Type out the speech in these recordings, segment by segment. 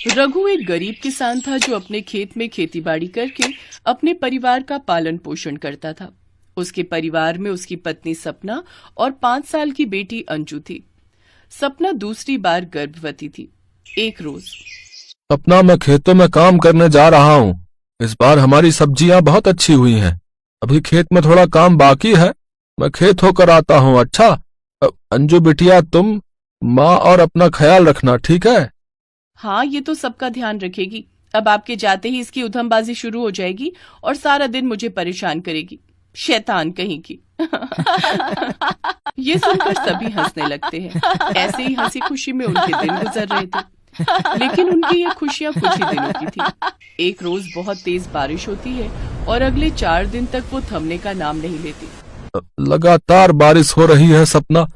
रघु एक गरीब किसान था जो अपने खेत में खेतीबाड़ी करके अपने परिवार का पालन पोषण करता था। उसके परिवार में उसकी पत्नी सपना और 5 साल की बेटी अंजू थी। सपना दूसरी बार गर्भवती थी। एक रोज, सपना, मैं खेतों में काम करने जा रहा हूँ। इस बार हमारी सब्जियां बहुत अच्छी हुई हैं। अभी खेत में थोड़ा काम बाकी है, मैं खेत होकर आता हूँ। अच्छा अंजू बिटिया, तुम माँ और अपना ख्याल रखना, ठीक है? हाँ, ये तो सबका ध्यान रखेगी। अब आपके जाते ही इसकी उधमबाजी शुरू हो जाएगी और सारा दिन मुझे परेशान करेगी, शैतान कहीं की। ये सुनकर सभी हंसने लगते हैं। ऐसे ही हंसी खुशी में उनके दिन गुजर रहे थे, लेकिन उनकी ये खुशियाँ कुछ ही दिनों की थी। एक रोज बहुत तेज बारिश होती है और अगले 4 दिन तक वो थमने का नाम नहीं लेती। लगातार बारिश हो रही है सपना।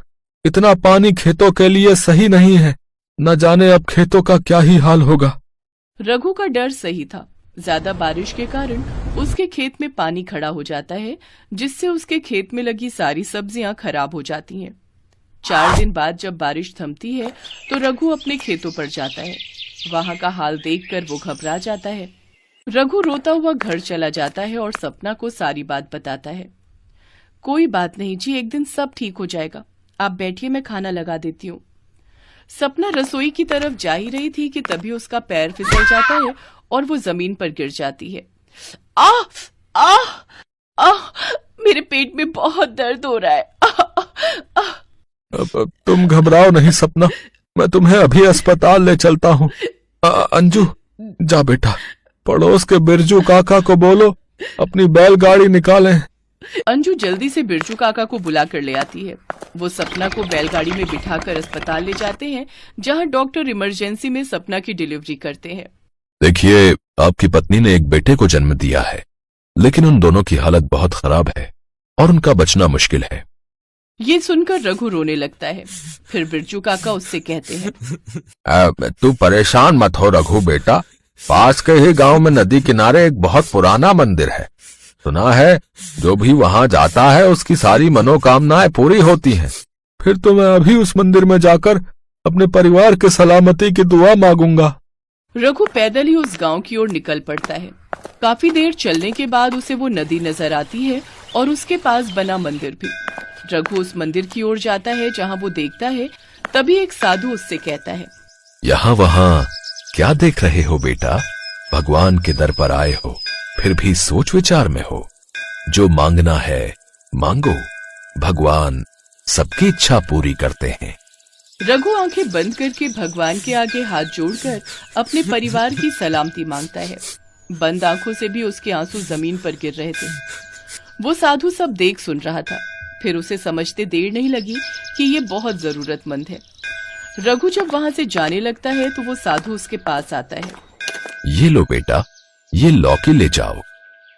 इतना पानी खेतों के लिए सही नहीं है। न जाने अब खेतों का क्या ही हाल होगा। रघु का डर सही था। ज्यादा बारिश के कारण उसके खेत में पानी खड़ा हो जाता है, जिससे उसके खेत में लगी सारी सब्जियां खराब हो जाती हैं। 4 दिन बाद जब बारिश थमती है तो रघु अपने खेतों पर जाता है। वहां का हाल देखकर वो घबरा जाता है। रघु रोता हुआ घर चला जाता है और सपना को सारी बात बताता है। कोई बात नहीं जी, एक दिन सब ठीक हो जाएगा। आप बैठिए, मैं खाना लगा देती हूँ। सपना रसोई की तरफ जा ही रही थी कि तभी उसका पैर फिसल जाता है और वो जमीन पर गिर जाती है। आह आह आह, मेरे पेट में बहुत दर्द हो रहा है। अब तुम घबराओ नहीं सपना, मैं तुम्हें अभी अस्पताल ले चलता हूँ। अंजू, जा बेटा, पड़ोस के बिरजू काका को बोलो अपनी बैलगाड़ी निकालें। अंजू जल्दी से बिरजू काका को बुला कर ले आती है। वो सपना को बैलगाड़ी में बिठाकर अस्पताल ले जाते हैं, जहां डॉक्टर इमरजेंसी में सपना की डिलीवरी करते हैं। देखिए, आपकी पत्नी ने एक बेटे को जन्म दिया है, लेकिन उन दोनों की हालत बहुत खराब है और उनका बचना मुश्किल है। ये सुनकर रघु रोने लगता है। फिर बिरजू काका उससे कहते हैं, तू परेशान मत हो रघु बेटा, पास के ही गांव में नदी किनारे एक बहुत पुराना मंदिर है। सुना है जो भी वहां जाता है उसकी सारी मनोकामनाएं पूरी होती हैं। फिर तो मैं अभी उस मंदिर में जाकर अपने परिवार के सलामती की दुआ मांगूंगा। रघु पैदल ही उस गांव की ओर निकल पड़ता है। काफी देर चलने के बाद उसे वो नदी नजर आती है और उसके पास बना मंदिर भी। रघु उस मंदिर की ओर जाता है जहां वो देखता है। तभी एक साधु उससे कहता है, यहाँ वहाँ क्या देख रहे हो बेटा? भगवान के दर पर आए हो, फिर भी सोच विचार में हो। जो मांगना है मांगो, भगवान सबकी इच्छा पूरी करते हैं। रघु आंखें बंद करके भगवान के आगे हाथ जोड़कर अपने परिवार की सलामती मांगता है। बंद आंखों से भी उसके आंसू जमीन पर गिर रहे थे। वो साधु सब देख सुन रहा था। फिर उसे समझते देर नहीं लगी कि ये बहुत जरूरतमंद है। रघु जब वहां से जाने लगता है तो वो साधु उसके पास आता है। ये लो बेटा, ये लौकी ले जाओ।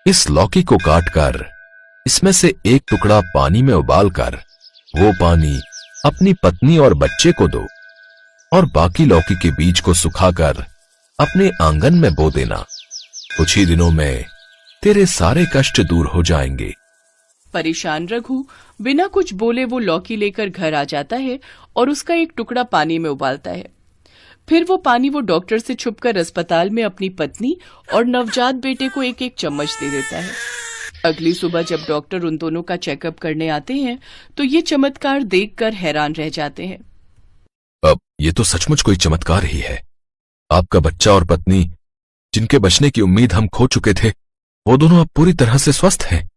इस लौकी को काटकर इसमें से एक टुकड़ा पानी में उबालकर वो पानी अपनी पत्नी और बच्चे को दो और बाकी लौकी के बीज को सुखाकर अपने आंगन में बो देना। कुछ ही दिनों में तेरे सारे कष्ट दूर हो जाएंगे। परेशान रघु बिना कुछ बोले वो लौकी लेकर घर आ जाता है और उसका एक टुकड़ा पानी में उबालता है। फिर वो पानी वो डॉक्टर से छुपकर अस्पताल में अपनी पत्नी और नवजात बेटे को एक एक चम्मच दे देता है। अगली सुबह जब डॉक्टर उन दोनों का चेकअप करने आते हैं तो ये चमत्कार देखकर हैरान रह जाते हैं। अब ये तो सचमुच कोई चमत्कार ही है। आपका बच्चा और पत्नी, जिनके बचने की उम्मीद हम खो चुके थे, वो दोनों अब पूरी तरह से स्वस्थ हैं।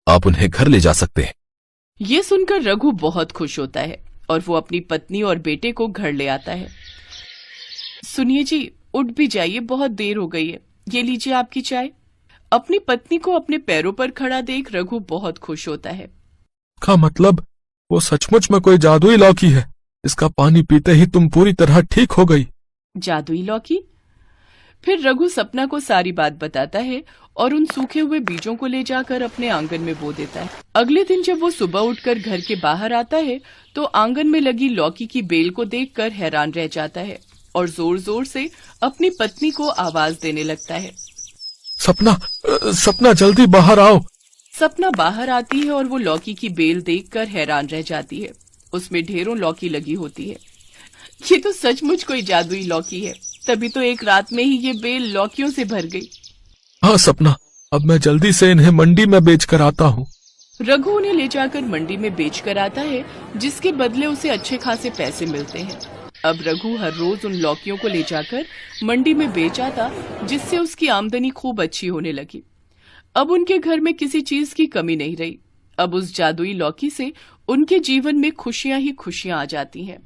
आप उन्हें घर ले जा सकते हैं। ये सुनकर रघु बहुत खुश होता है और वो अपनी पत्नी और बेटे को घर ले आता है। सुनिए जी, उठ भी जाइए, बहुत देर हो गई है। ये लीजिए आपकी चाय। अपनी पत्नी को अपने पैरों पर खड़ा देख रघु बहुत खुश होता है। का मतलब वो सचमुच में कोई जादुई लौकी है। इसका पानी पीते ही तुम पूरी तरह ठीक हो गई। जादुई लौकी? फिर रघु सपना को सारी बात बताता है और उन सूखे हुए बीजों को ले जाकर अपने आंगन में बो देता है। अगले दिन जब वो सुबह उठकर घर के बाहर आता है तो आंगन में लगी लौकी की बेल को देखकर हैरान रह जाता है और जोर जोर से अपनी पत्नी को आवाज देने लगता है। सपना, सपना जल्दी बाहर आओ। सपना बाहर आती है और वो लौकी की बेल देखकर हैरान रह जाती है। उसमें ढेरों लौकी लगी होती है। ये तो सचमुच कोई जादुई लौकी है। तभी तो एक रात में ही ये बेल लौकियों से भर गई। हाँ सपना, अब मैं जल्दी से इन्हें मंडी में बेच कर आता हूँ। रघु उन्हें ले जाकर मंडी में बेच कर आता है, जिसके बदले उसे अच्छे खासे पैसे मिलते हैं। अब रघु हर रोज उन लौकियों को ले जाकर मंडी में बेच आता, जिससे उसकी आमदनी खूब अच्छी होने लगी। अब उनके घर में किसी चीज की कमी नहीं रही। अब उस जादुई लौकी से उनके जीवन में खुशियां ही खुशियां आ जाती हैं।